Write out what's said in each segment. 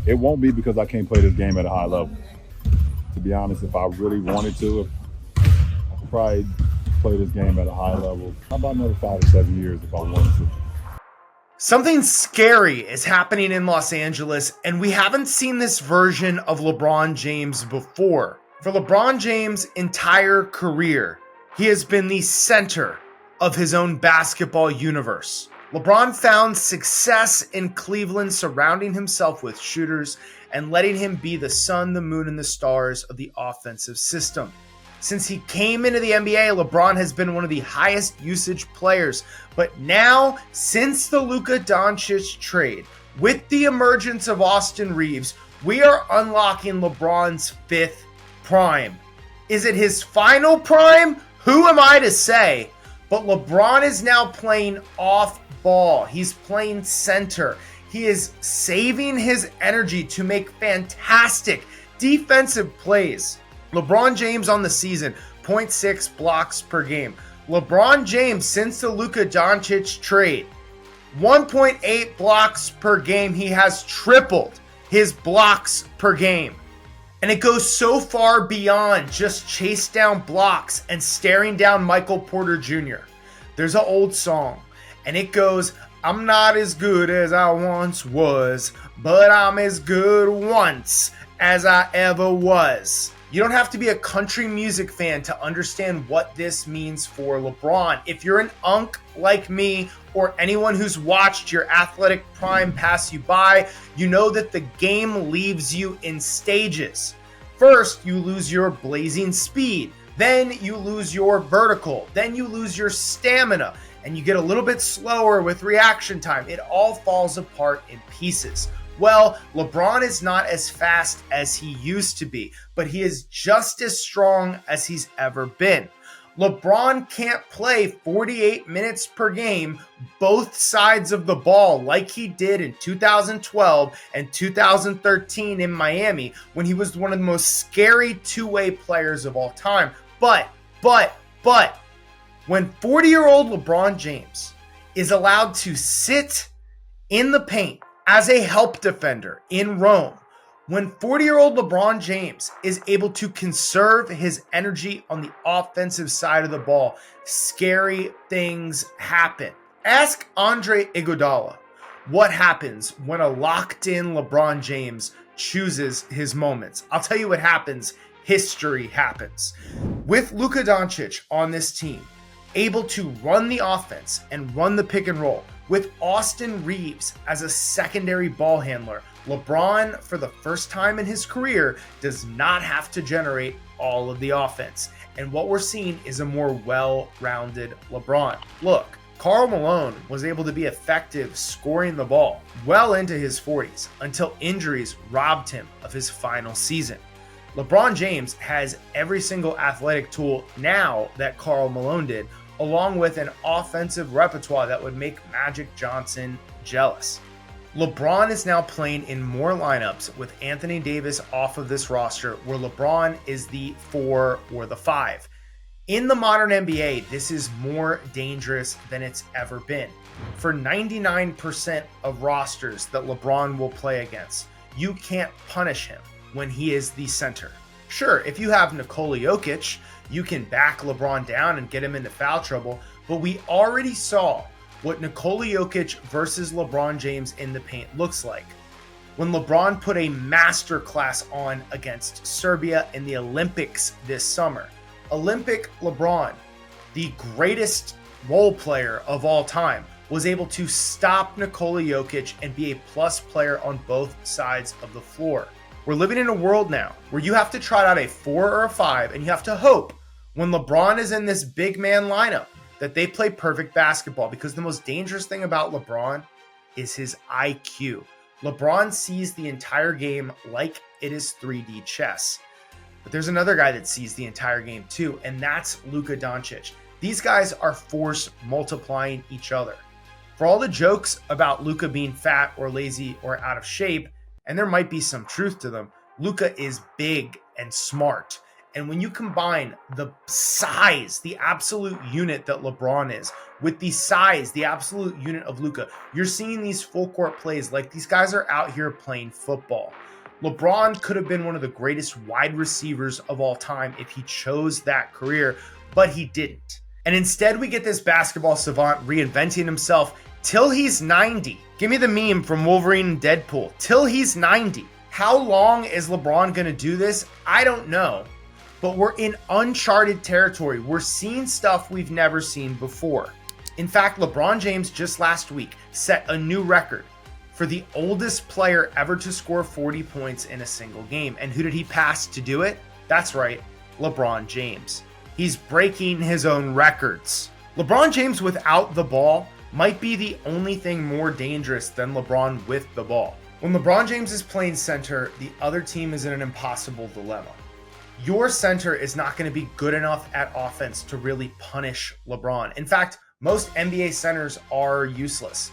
It won't be because I can't play this game at a high level. To be honest, if I really wanted to, I could probably play this game at a high level. How about another 5 to 7 years if I wanted to? Something scary is happening in Los Angeles, and we haven't seen this version of LeBron James before. For LeBron James' entire career, he has been the center of his own basketball universe. LeBron found success in Cleveland surrounding himself with shooters and letting him be the sun, the moon, and the stars of the offensive system. Since he came into the NBA, LeBron has been one of the highest usage players. But now, since the Luka Doncic trade, with the emergence of Austin Reeves, we are unlocking LeBron's fifth prime. Is it his final prime? Who am I to say? But LeBron is now playing off ball. He's playing center. He is saving his energy to make fantastic defensive plays. LeBron James on the season, 0.6 blocks per game. LeBron James, since the Luka Doncic trade, 1.8 blocks per game. He has tripled his blocks per game. And it goes so far beyond just chase down blocks and staring down Michael Porter Jr. There's an old song, and it goes, I'm not as good as I once was, but I'm as good once as I ever was. You don't have to be a country music fan to understand what this means for LeBron. If you're an unk like me or anyone who's watched your athletic prime pass you by, you know that the game leaves you in stages. First, you lose your blazing speed. Then you lose your vertical. Then you lose your stamina. And you get a little bit slower with reaction time. It all falls apart in pieces. Well, LeBron is not as fast as he used to be, but he is just as strong as he's ever been. LeBron can't play 48 minutes per game, both sides of the ball, like he did in 2012 and 2013 in Miami, when he was one of the most scary two-way players of all time. But, when 40-year-old LeBron James is allowed to sit in the paint as a help defender in Rome, when 40-year-old LeBron James is able to conserve his energy on the offensive side of the ball, scary things happen. Ask Andre Iguodala what happens when a locked-in LeBron James chooses his moments. I'll tell you what happens. History happens. With Luka Doncic on this team, able to run the offense and run the pick and roll, with Austin Reeves as a secondary ball handler, LeBron, for the first time in his career, does not have to generate all of the offense. And what we're seeing is a more well-rounded LeBron. Look, Karl Malone was able to be effective scoring the ball well into his 40s until injuries robbed him of his final season. LeBron James has every single athletic tool now that Karl Malone did, along with an offensive repertoire that would make Magic Johnson jealous. LeBron is now playing in more lineups with Anthony Davis off of this roster, where LeBron is the 4 or the 5. In the modern NBA, this is more dangerous than it's ever been. For 99% of rosters that LeBron will play against, you can't punish him when he is the center. Sure, if you have Nikola Jokic, you can back LeBron down and get him into foul trouble, but we already saw what Nikola Jokic versus LeBron James in the paint looks like. When LeBron put a masterclass on against Serbia in the Olympics this summer, Olympic LeBron, the greatest role player of all time, was able to stop Nikola Jokic and be a plus player on both sides of the floor. We're living in a world now where you have to trot out a 4 or a 5, and you have to hope when LeBron is in this big man lineup that they play perfect basketball, because the most dangerous thing about LeBron is his IQ. LeBron sees the entire game like it is 3D chess. But there's another guy that sees the entire game too, and that's Luka Doncic. These guys are force multiplying each other. For all the jokes about Luka being fat or lazy or out of shape, and there might be some truth to them, Luka is big and smart. And when you combine the size, the absolute unit that LeBron is, with the size, the absolute unit of Luka, you're seeing these full court plays like these guys are out here playing football. LeBron could have been one of the greatest wide receivers of all time if he chose that career, but he didn't. And instead, we get this basketball savant reinventing himself till he's 90. Give me the meme from Wolverine and Deadpool. Till he's 90. How long is LeBron going to do this? I don't know. But we're in uncharted territory. We're seeing stuff we've never seen before. In fact, LeBron James just last week set a new record for the oldest player ever to score 40 points in a single game. And who did he pass to do it? That's right, LeBron James. He's breaking his own records. LeBron James without the ball might be the only thing more dangerous than LeBron with the ball. When LeBron James is playing center, the other team is in an impossible dilemma. Your center is not going to be good enough at offense to really punish LeBron. In fact, most NBA centers are useless.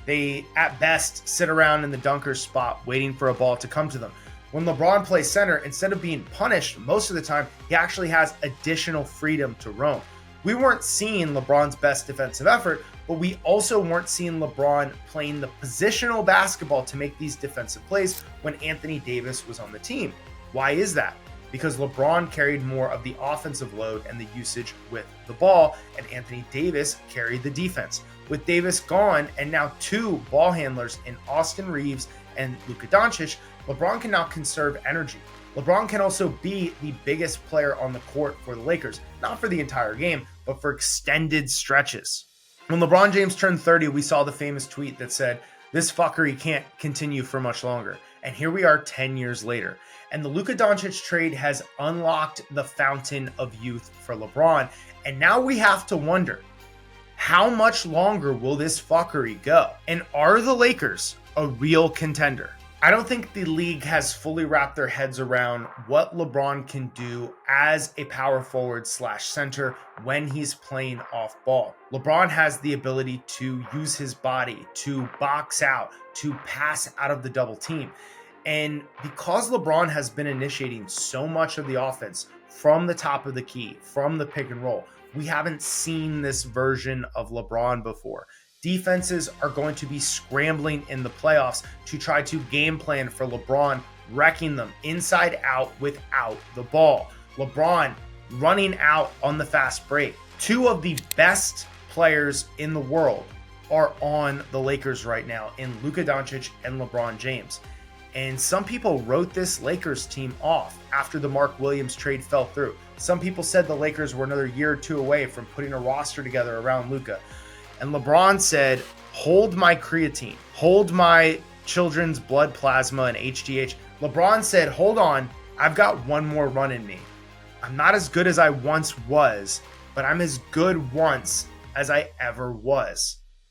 They, at best, sit around in the dunker spot waiting for a ball to come to them. When LeBron plays center, instead of being punished most of the time, he actually has additional freedom to roam. We weren't seeing LeBron's best defensive effort, but we also weren't seeing LeBron playing the positional basketball to make these defensive plays when Anthony Davis was on the team. Why is that? Because LeBron carried more of the offensive load and the usage with the ball, and Anthony Davis carried the defense. With Davis gone and now two ball handlers in Austin Reeves and Luka Doncic, LeBron can now conserve energy. LeBron can also be the biggest player on the court for the Lakers, not for the entire game, but for extended stretches. When LeBron James turned 30, we saw the famous tweet that said, "This fuckery can't continue for much longer." And here we are 10 years later. And the Luka Doncic trade has unlocked the fountain of youth for LeBron. And now we have to wonder, how much longer will this fuckery go? And are the Lakers a real contender? I don't think the league has fully wrapped their heads around what LeBron can do as a power forward / center when he's playing off ball. LeBron has the ability to use his body, to box out, to pass out of the double team. And because LeBron has been initiating so much of the offense from the top of the key, from the pick and roll, we haven't seen this version of LeBron before. Defenses are going to be scrambling in the playoffs to try to game plan for LeBron, wrecking them inside out without the ball. LeBron running out on the fast break. Two of the best players in the world are on the Lakers right now in Luka Doncic and LeBron James. And some people wrote this Lakers team off after the Mark Williams trade fell through. Some people said the Lakers were another year or two away from putting a roster together around Luka. And LeBron said, hold my creatine, hold my children's blood plasma and HGH. LeBron said, hold on, I've got one more run in me. I'm not as good as I once was, but I'm as good once as I ever was.